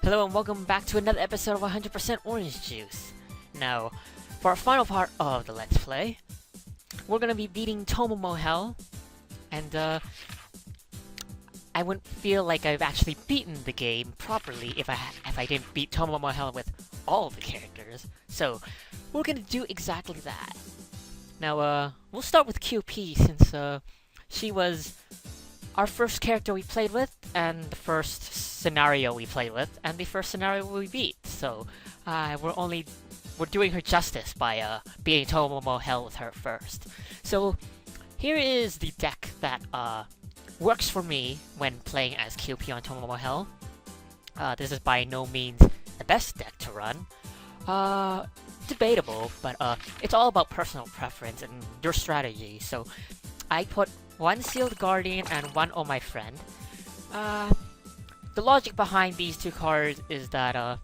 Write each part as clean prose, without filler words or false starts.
Hello and welcome back to another episode of 100% Orange Juice. Now, for our final part of the Let's Play, we're gonna be beating Tomomo Hell, and I wouldn't feel like I've actually beaten the game properly if I didn't beat Tomomo Hell with all the characters. So, we're gonna do exactly that. Now, we'll start with QP since she was our first character we played with, and the first scenario we played with, and the first scenario we beat. So, we're doing her justice by beating Tomomo Hell with her first. So, here is the deck that works for me when playing as QP on Tomomo Hell. This is by no means the best deck to run. Debatable, but it's all about personal preference and your strategy. So, I put one Sealed Guardian and one Oh My Friend. The logic behind these two cards is that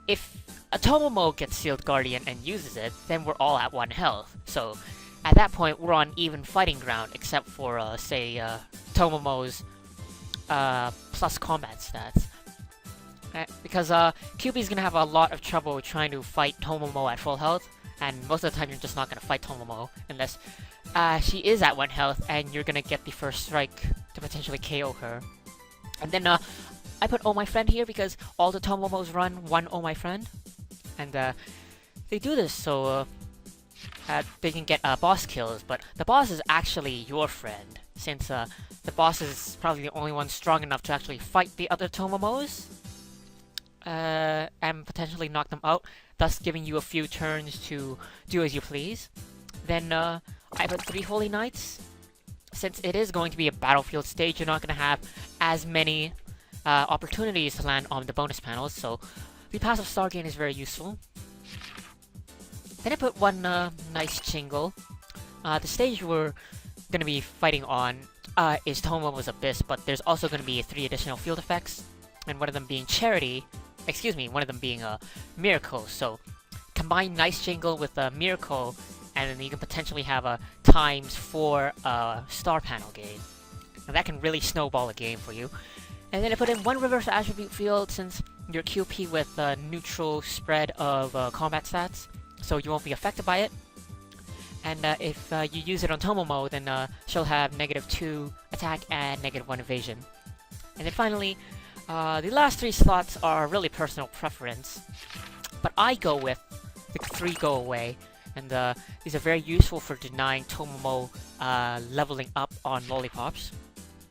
if a Tomomo gets Sealed Guardian and uses it, then we're all at 1 health. So at that point, we're on even fighting ground, except for, say, Tomomo's plus combat stats. Because QB's gonna have a lot of trouble trying to fight Tomomo at full health, and most of the time you're just not gonna fight Tomomo unless she is at 1 health and you're gonna get the first strike to potentially KO her. And then I put Oh My Friend here because all the Tomomos run one Oh My Friend, and they do this so they can get boss kills, but the boss is actually your friend, since the boss is probably the only one strong enough to actually fight the other Tomomos and potentially knock them out, thus giving you a few turns to do as you please. Then I put 3 Holy Knights. Since it is going to be a battlefield stage, you're not going to have as many opportunities to land on the bonus panels, so the passive star gain is very useful. Then I put one nice Jingle. The stage we're going to be fighting on is Tomomo's Abyss, but there's also going to be 3 additional field effects, and one of them being one of them being a Miracle. So combine Nice Jingle with a Miracle, and then you can potentially have a ×4 star panel gain. And that can really snowball a game for you. And then I put in 1 reverse attribute field since you're QP with a neutral spread of combat stats, so you won't be affected by it. And if you use it on Tomomo, then she'll have -2 attack and -1 evasion. And then finally, the last 3 slots are really personal preference, but I go with the 3 go away. And these are very useful for denying Tomomo leveling up on lollipops.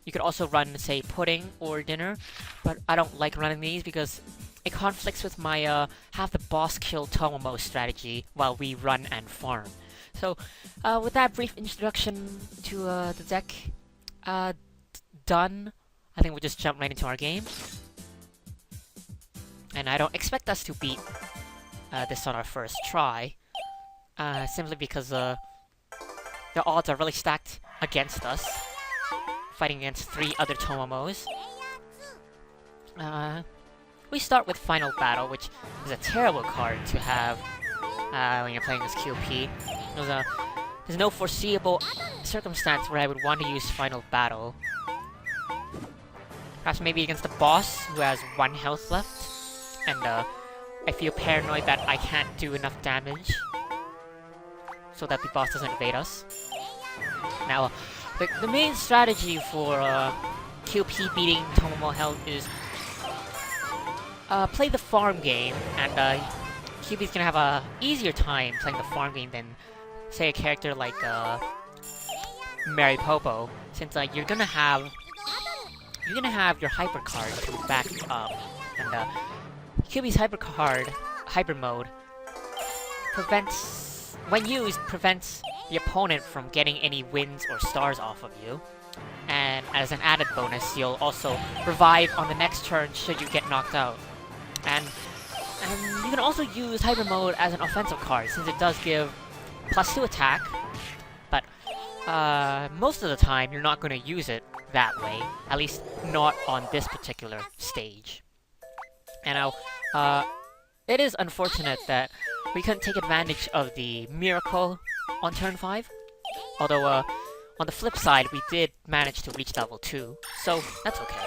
You could also run, say, Pudding or Dinner, but I don't like running these because it conflicts with my have the boss kill Tomomo strategy while we run and farm. So, with that brief introduction to the deck done, I think we'll just jump right into our game. And I don't expect us to beat this on our first try. Simply because the odds are really stacked against us, fighting against 3 other Tomomos. We start with Final Battle, which is a terrible card to have when you're playing as QP. There's no foreseeable circumstance where I would want to use Final Battle. Perhaps maybe against the boss who has 1 health left, and I feel paranoid that I can't do enough damage so that the boss doesn't evade us. Now, the main strategy for QP beating Tomomo Hell is play the farm game, and QP's gonna have a easier time playing the farm game than, say, a character like Mary Popo, since you're gonna have your hyper card to back you up, and QP's hyper mode when used, prevents the opponent from getting any wins or stars off of you. And as an added bonus, you'll also revive on the next turn should you get knocked out. And you can also use Hyper Mode as an offensive card, since it does give +2 attack. But most of the time, you're not going to use it that way. At least not on this particular stage. And now, it is unfortunate that we couldn't take advantage of the Miracle on turn 5. Although, on the flip side, we did manage to reach level 2, so that's okay.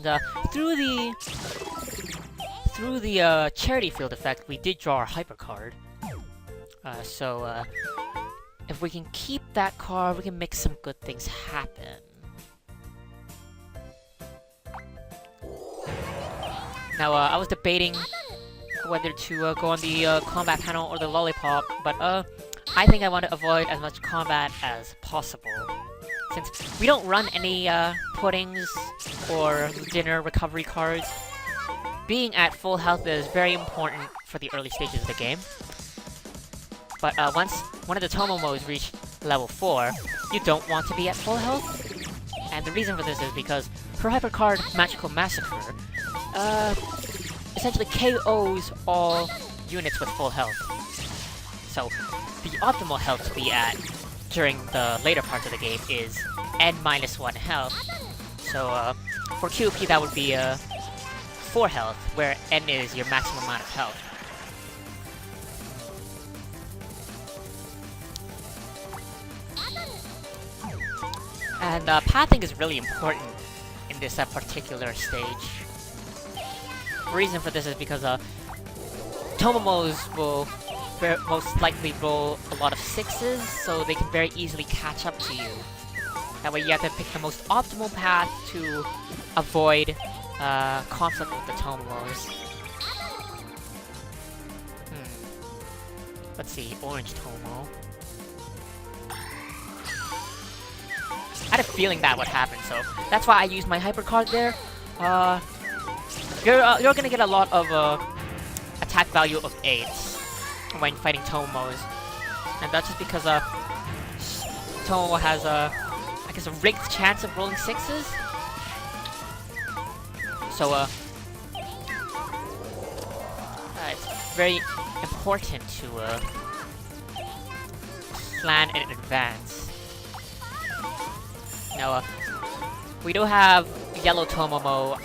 And through the charity field effect, we did draw our hyper card. So if we can keep that card, we can make some good things happen. Now, I was debating whether to go on the combat panel or the lollipop, but I think I want to avoid as much combat as possible. Since we don't run any puddings or dinner recovery cards, being at full health is very important for the early stages of the game. But once one of the Tomomos reach level 4, you don't want to be at full health. And the reason for this is because her hyper card, Magical Massacre, essentially KOs all units with full health. So the optimal health to be at during the later parts of the game is N-1 health. So for QP that would be 4 health, where N is your maximum amount of health. And pathing is really important in this particular stage. The reason for this is because Tomomos will most likely roll a lot of 6s, so they can very easily catch up to you. That way you have to pick the most optimal path to avoid conflict with the Tomomos. Let's see, Orange Tomo. I had a feeling that would happen, so that's why I used my hyper card there. You're gonna get a lot of attack value of 8s when fighting Tomomos, and that's just because Tomomo has I guess a rigged chance of rolling 6s. So it's very important to plan in advance. Now, we do have Yellow Tomomo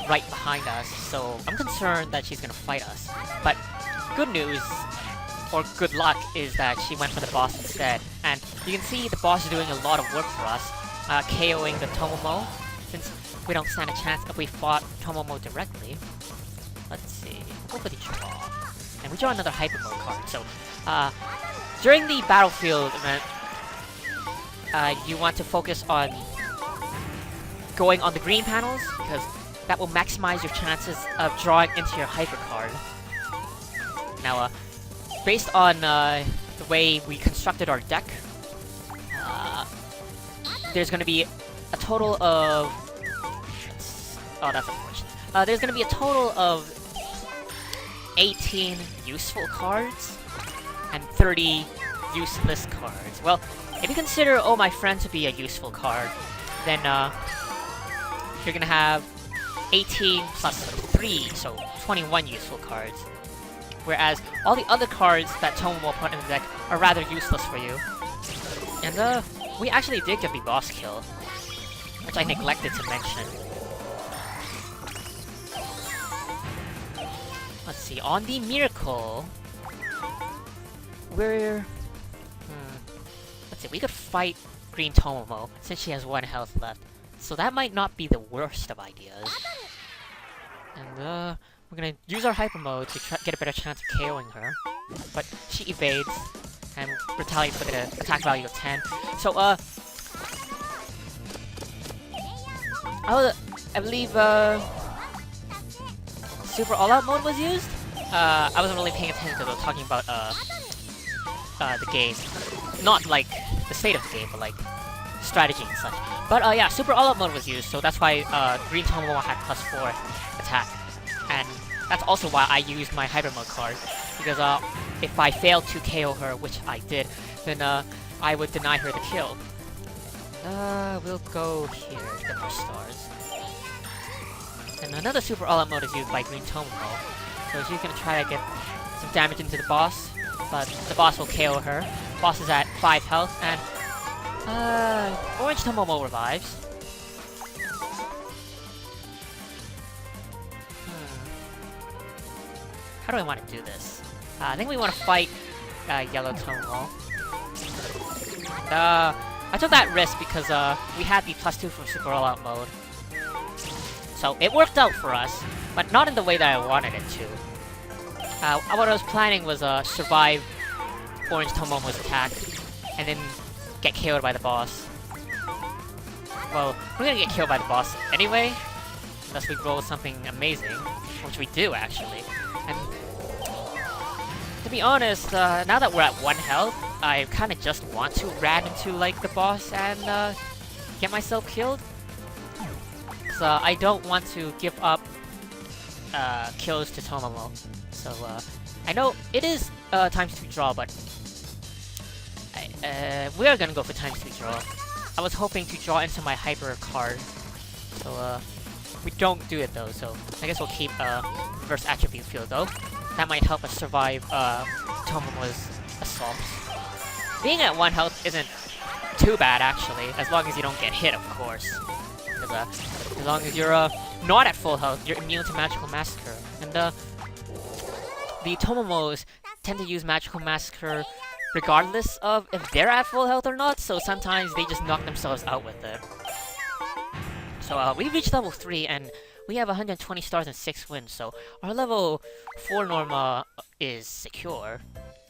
right behind us, so I'm concerned that she's gonna fight us. But good news, or good luck, is that she went for the boss instead. And you can see the boss is doing a lot of work for us, KOing the Tomomo, since we don't stand a chance if we fought Tomomo directly. Let's see, we'll go for the draw. And we draw another Hyper Mode card, so during the Battlefield event, you want to focus on going on the green panels, because that will maximize your chances of drawing into your hyper card. Now, based on the way we constructed our deck, there's going to be a total of... Oh, that's unfortunate. There's going to be a total of 18 useful cards and 30 useless cards. Well, if you consider All My Friend to be a useful card, then you're gonna have 18 plus 3, so 21 useful cards. Whereas all the other cards that Tomomo put in the deck are rather useless for you. And we actually did get the boss kill, which I neglected to mention. Let's see, on the Miracle, we're... Let's see, we could fight Green Tomomo, since she has 1 health left. So that might not be the worst of ideas. And we're gonna use our Hyper Mode to get a better chance of KOing her. But she evades, and retaliates with an attack value of 10. So, I believe, Super All-Out mode was used? I wasn't really paying attention because I was talking about, the game. Not, like, the state of the game, but, like, strategy and such. But, yeah, Super All-Out mode was used, so that's why, Green Tomomo had +4 attack. And that's also why I used my Hyper Mode card, because, if I failed to KO her, which I did, then, I would deny her the kill. We'll go here to get more stars. And another Super All-Out mode is used by Green Tomomo, so she's gonna try to get some damage into the boss, but the boss will KO her. Boss is at 5 health, and Orange Tomomo revives. How do I want to do this? I think we want to fight Yellow Tomomo. And, I took that risk because we had the +2 from Super All-Out mode. So it worked out for us, but not in the way that I wanted it to. What I was planning was survive Orange Tomomo's attack, and then get killed by the boss. Well, we're gonna get killed by the boss anyway, unless we roll something amazing, which we do actually. And to be honest, now that we're at 1 health, I kind of just want to ran into like the boss and get myself killed. So I don't want to give up kills to Tomomo. So I know it is ×2 draw, but we are gonna go for ×2 draw. I was hoping to draw into my hyper card, so we don't do it though. So I guess we'll keep reverse attribute field though. That might help us survive Tomomo's assaults. Being at 1 health isn't too bad actually, as long as you don't get hit, of course. Because as long as you're not at full health, you're immune to Magical Massacre. And the Tomomos tend to use Magical Massacre regardless of if they're at full health or not, so sometimes they just knock themselves out with it. So we reached level 3 and we have 120 stars and 6 wins, so our level 4 Norma is secure.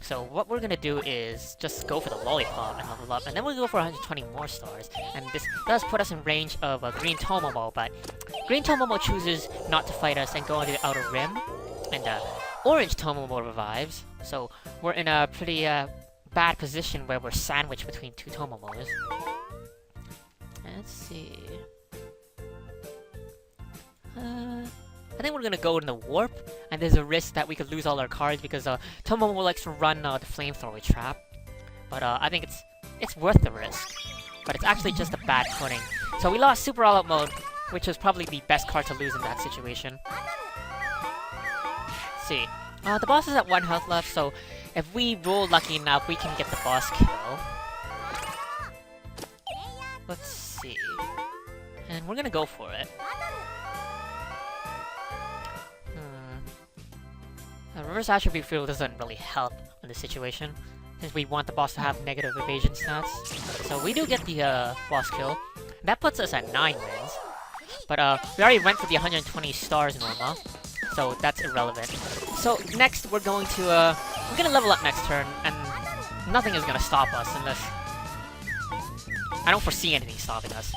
So what we're gonna do is just go for the lollipop and level up, and then we'll go for 120 more stars. And this does put us in range of Green Tomomo, but Green Tomomo chooses not to fight us and go into the outer rim, and Orange Tomomo revives. So we're in a pretty bad position where we're sandwiched between 2 Tomomos. Let's see. I think we're gonna go in the warp, and there's a risk that we could lose all our cards because Tomomo likes to run the flamethrower trap. But I think it's worth the risk. But it's actually just a bad footing. So we lost Super All-Out Mode, which was probably the best card to lose in that situation. Let's see. The boss is at 1 health left, so if we roll lucky enough, we can get the boss kill. Let's see. And we're gonna go for it. Reverse Attribute Field doesn't really help in this situation, since we want the boss to have negative evasion stats. So we do get the boss kill. That puts us at 9 wins. But we already went for the 120 stars Norma, so that's irrelevant. So next we're going to we're gonna level up next turn, and nothing is gonna stop us unless I don't foresee anything stopping us.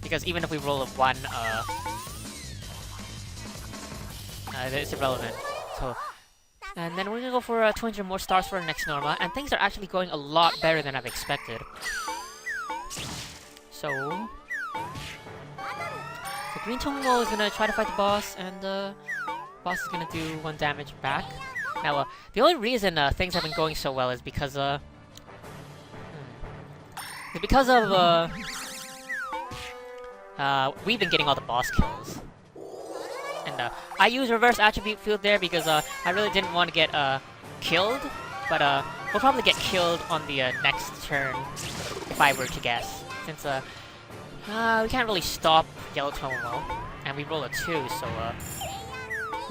Because even if we roll a 1, it's irrelevant. So, and then we're gonna go for 200 more stars for our next Norma, and things are actually going a lot better than I've expected. So Green Tomomo is gonna try to fight the boss, and boss is gonna do 1 damage back. Now, the only reason things have been going so well is because of we've been getting all the boss kills. And I use Reverse Attribute Field there because I really didn't want to get killed, but we'll probably get killed on the next turn if I were to guess, since we can't really stop Yellow Tomomo, and we roll a 2, so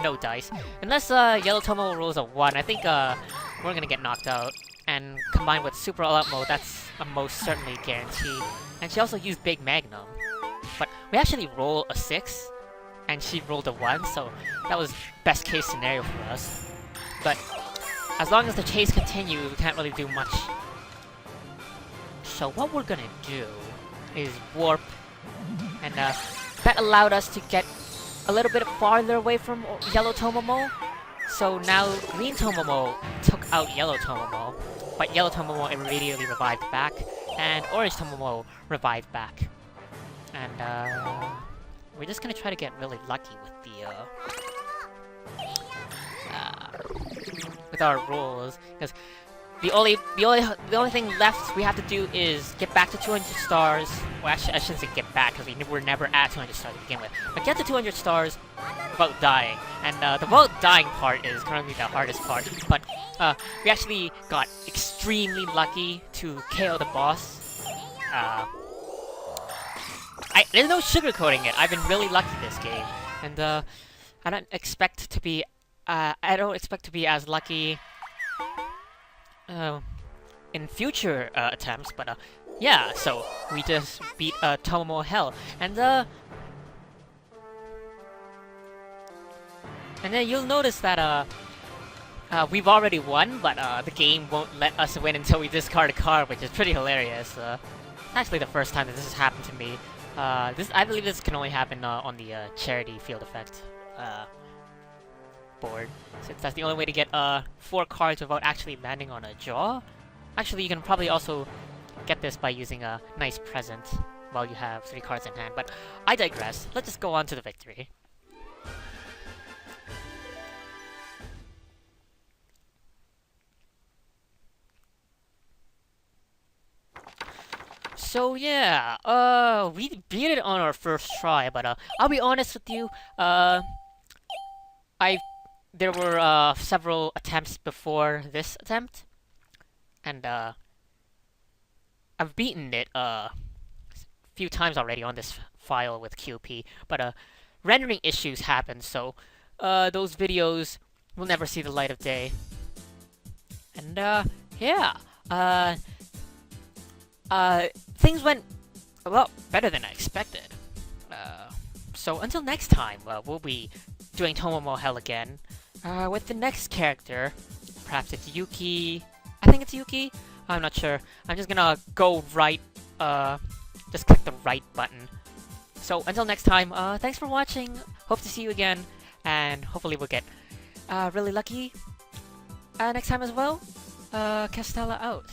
no dice. Unless Yellow Tomomo rolls a 1, I think we're gonna get knocked out, and combined with Super All-Out Mode, that's a most certainly guarantee. And she also used Big Magnum, but we actually roll a 6, and she rolled a 1, so that was best case scenario for us. But as long as the chase continues, we can't really do much. So what we're gonna do is warp, and that allowed us to get a little bit farther away from Yellow Tomomo. So now Green Tomomo took out Yellow Tomomo, but Yellow Tomomo immediately revived back, and Orange Tomomo revived back. And we're just gonna try to get really lucky with the with our rolls, because the only thing left we have to do is get back to 200 stars. Well, actually, I shouldn't say get back, because we were never at 200 stars to begin with. But get to 200 stars without dying, and the without dying part is currently the hardest part. But we actually got extremely lucky to KO the boss. There's no sugarcoating it. I've been really lucky this game, and I don't expect to be as lucky in future attempts. But yeah, so we just beat Tomomo Hell, and And then you'll notice that we've already won, but the game won't let us win until we discard a card, which is pretty hilarious. It's actually the first time that this has happened to me. I believe this can only happen on the charity field effect board, since that's the only way to get 4 cards without actually landing on a jaw. Actually, you can probably also get this by using a nice present while you have 3 cards in hand, but I digress. Let's just go on to the victory. So yeah, we beat it on our first try, but I'll be honest with you, there were several attempts before this attempt, and I've beaten it a few times already on this file with QP, but rendering issues happen, so those videos will never see the light of day. And yeah, things went a lot better than I expected. So until next time, we'll be doing Tomomo Hell again, with the next character. Perhaps it's Yuki. I think it's Yuki. I'm not sure. I'm just gonna go right, just click the right button. So until next time, thanks for watching. Hope to see you again, and hopefully we'll get really lucky next time as well. Castella out.